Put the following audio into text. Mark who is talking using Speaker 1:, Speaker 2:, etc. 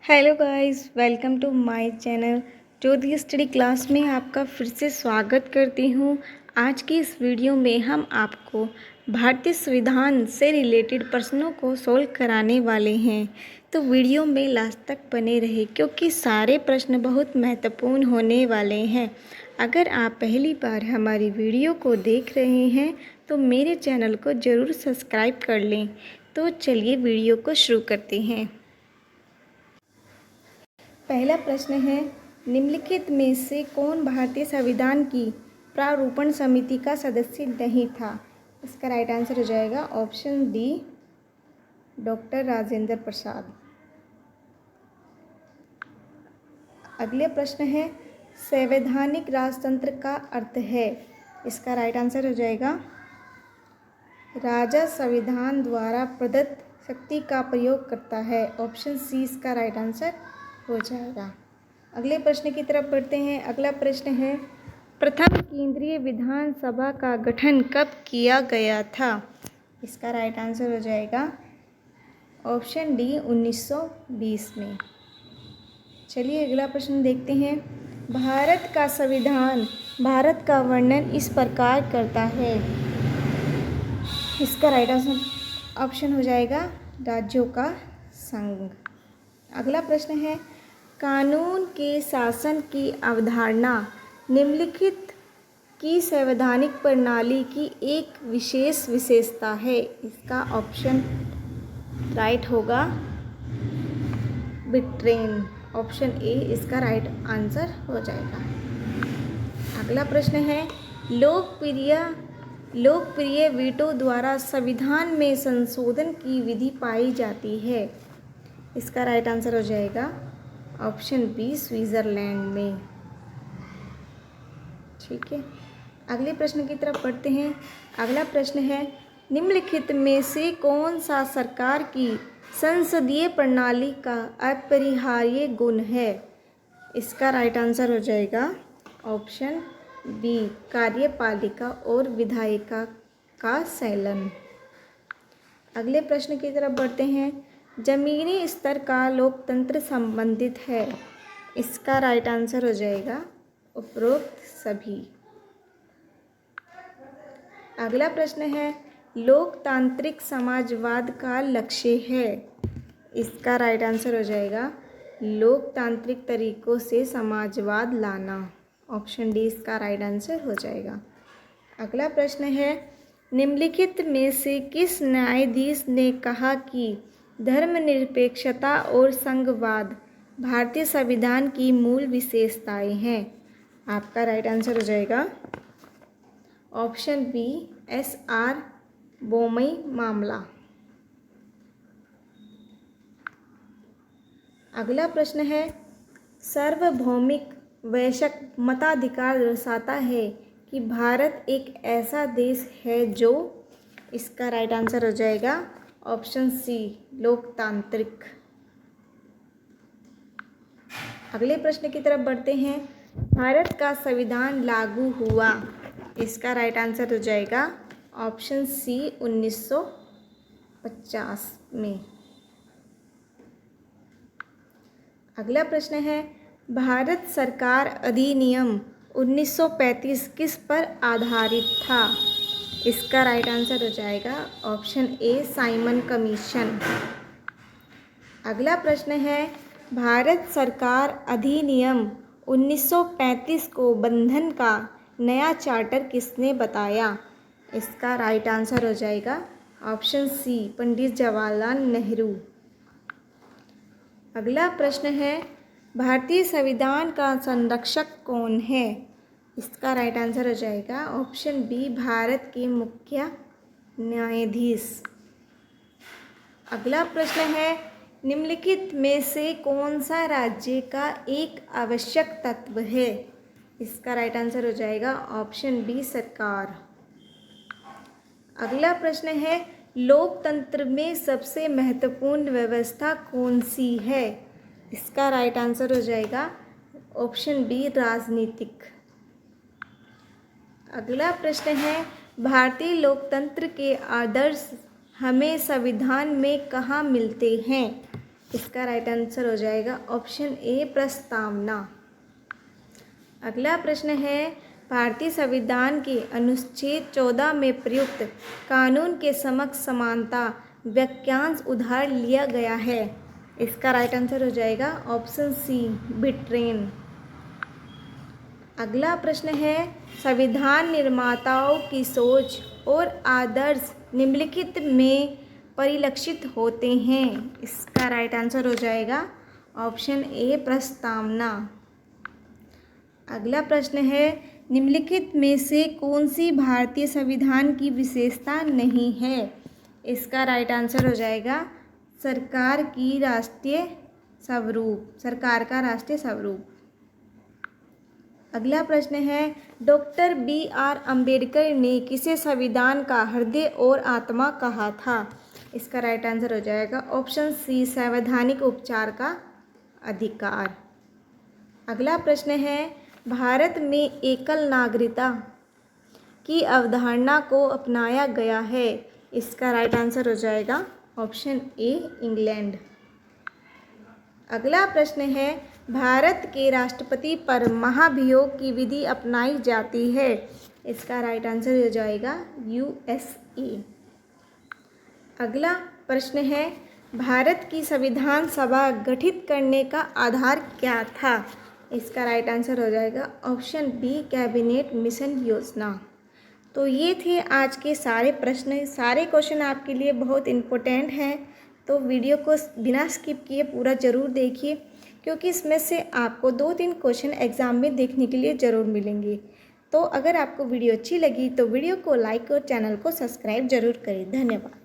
Speaker 1: Hello guys, welcome to my channel Jyoti study class में आपका फिर से स्वागत करती हूँ। आज की इस वीडियो में हम आपको भारतीय संविधान से रिलेटेड प्रश्नों को सोल्व कराने वाले हैं, तो वीडियो में लास्ट तक बने रहे क्योंकि सारे प्रश्न बहुत महत्वपूर्ण होने वाले हैं। अगर आप पहली बार हमारी वीडियो को देख रहे हैं तो मेरे चैनल को ज़रूर सब्सक्राइब कर लें। तो चलिए वीडियो को शुरू करते हैं। पहला प्रश्न है, निम्नलिखित में से कौन भारतीय संविधान की प्रारूपण समिति का सदस्य नहीं था? इसका राइट आंसर हो जाएगा option D, doctor Rajendra Prasad. अगले प्रश्न है, संवैधानिक राजतंत्र का अर्थ है? इसका राइट आंसर हो जाएगा राजा संविधान द्वारा प्रदत्त शक्ति का प्रयोग करता है। ऑप्शन सी इसका राइट आंसर हो जाएगा। अगले प्रश्न की तरफ बढ़ते हैं। अगला प्रश्न है, प्रथम केंद्रीय विधानसभा का गठन कब किया गया था? इसका राइट आंसर हो जाएगा ऑप्शन डी, 1920 में। चलिए अगला प्रश्न देखते हैं। भारत का संविधान भारत का वर्णन इस प्रकार करता है। इसका राइट आंसर ऑप्शन हो जाएगा राज्यों का संघ। अगला प्रश्न है, कानून के शासन की अवधारणा निम्नलिखित की संवैधानिक प्रणाली की एक विशेष विशेषता है। इसका ऑप्शन राइट होगा बिट्रेन। ऑप्शन ए इसका राइट आंसर हो जाएगा। अगला प्रश्न है, लोकप्रिय वीटो द्वारा संविधान में संशोधन की विधि पाई जाती है। इसका राइट आंसर हो जाएगा ऑप्शन बी, स्विट्ज़रलैंड में। ठीक है, अगले प्रश्न की तरफ बढ़ते हैं। अगला प्रश्न है, निम्नलिखित में से कौन सा सरकार की संसदीय प्रणाली का अपरिहार्य गुण है? इसका राइट आंसर हो जाएगा ऑप्शन बी, कार्यपालिका और विधायिका का संलयन। अगले प्रश्न की तरफ बढ़ते हैं। जमीनी स्तर का लोकतंत्र संबंधित है। इसका राइट आंसर हो जाएगा उपरोक्त सभी। अगला प्रश्न है, लोकतांत्रिक समाजवाद का लक्ष्य है। इसका राइट आंसर हो जाएगा लोकतांत्रिक तरीकों से समाजवाद लाना। ऑप्शन डी इसका राइट आंसर हो जाएगा। अगला प्रश्न है, निम्नलिखित में से किस न्यायाधीश ने कहा कि धर्मनिरपेक्षता और संघवाद भारतीय संविधान की मूल विशेषताएं हैं? आपका राइट आंसर हो जाएगा ऑप्शन बी, एस.आर. बोमई मामला। अगला प्रश्न है, सार्वभौमिक वैश्विक मताधिकार दर्शाता है कि भारत एक ऐसा देश है जो? इसका राइट आंसर हो जाएगा ऑप्शन सी, लोकतांत्रिक। अगले प्रश्न की तरफ बढ़ते हैं। भारत का संविधान लागू हुआ। इसका राइट आंसर हो जाएगा ऑप्शन सी, 1950 में। अगला प्रश्न है, भारत सरकार अधिनियम 1935 किस पर आधारित था? इसका राइट आंसर हो जाएगा ऑप्शन ए, साइमन कमीशन। अगला प्रश्न है, भारत सरकार अधिनियम 1935 को बंधन का नया चार्टर किसने बताया? इसका राइट आंसर हो जाएगा ऑप्शन सी, पंडित जवाहरलाल नेहरू। अगला प्रश्न है, भारतीय संविधान का संरक्षक कौन है? इसका राइट आंसर हो जाएगा ऑप्शन बी, भारत के मुख्य न्यायाधीश। अगला प्रश्न है, निम्नलिखित में से कौन सा राज्य का एक आवश्यक तत्व है? इसका राइट आंसर हो जाएगा ऑप्शन बी, सरकार। अगला प्रश्न है, लोकतंत्र में सबसे महत्वपूर्ण व्यवस्था कौन सी है? इसका राइट आंसर हो जाएगा ऑप्शन बी, राजनीतिक। अगला प्रश्न है, भारतीय लोकतंत्र के आदर्श हमें संविधान में कहाँ मिलते हैं? इसका राइट आंसर हो जाएगा ऑप्शन ए प्रस्तावना। अगला प्रश्न है, भारतीय संविधान के अनुच्छेद 14 में प्रयुक्त कानून के समक्ष समानता वाक्यांश उधार लिया गया है। इसका राइट आंसर हो जाएगा ऑप्शन सी ब्रिटेन। अगला प्रश्न है, संविधान निर्माताओं की सोच और आदर्श निम्नलिखित में परिलक्षित होते हैं। इसका राइट आंसर हो जाएगा ऑप्शन ए प्रस्तावना। अगला प्रश्न है, निम्नलिखित में से कौन सी भारतीय संविधान की विशेषता नहीं है। इसका राइट आंसर हो जाएगा सरकार का राष्ट्रीय स्वरूप। अगला प्रश्न है, डॉक्टर बी.आर. अम्बेडकर ने किसे संविधान का हृदय और आत्मा कहा था। इसका राइट आंसर हो जाएगा ऑप्शन सी संवैधानिक उपचार का अधिकार। अगला प्रश्न है, भारत में एकल नागरिकता की अवधारणा को अपनाया गया है। इसका राइट आंसर हो जाएगा ऑप्शन ए इंग्लैंड। अगला प्रश्न है, भारत के राष्ट्रपति पर महाभियोग की विधि अपनाई जाती है। इसका राइट आंसर हो जाएगा USA। अगला प्रश्न है, भारत की संविधान सभा गठित करने का आधार क्या था। इसका राइट आंसर हो जाएगा ऑप्शन बी कैबिनेट मिशन योजना। तो ये थे आज के सारे प्रश्न। सारे क्वेश्चन आपके लिए बहुत इम्पोर्टेंट हैं, तो वीडियो को बिना स्किप किए पूरा ज़रूर देखिए, क्योंकि इसमें से आपको 2-3 क्वेश्चन एग्ज़ाम में देखने के लिए ज़रूर मिलेंगे। तो अगर आपको वीडियो अच्छी लगी तो वीडियो को लाइक और चैनल को सब्सक्राइब ज़रूर करें। धन्यवाद।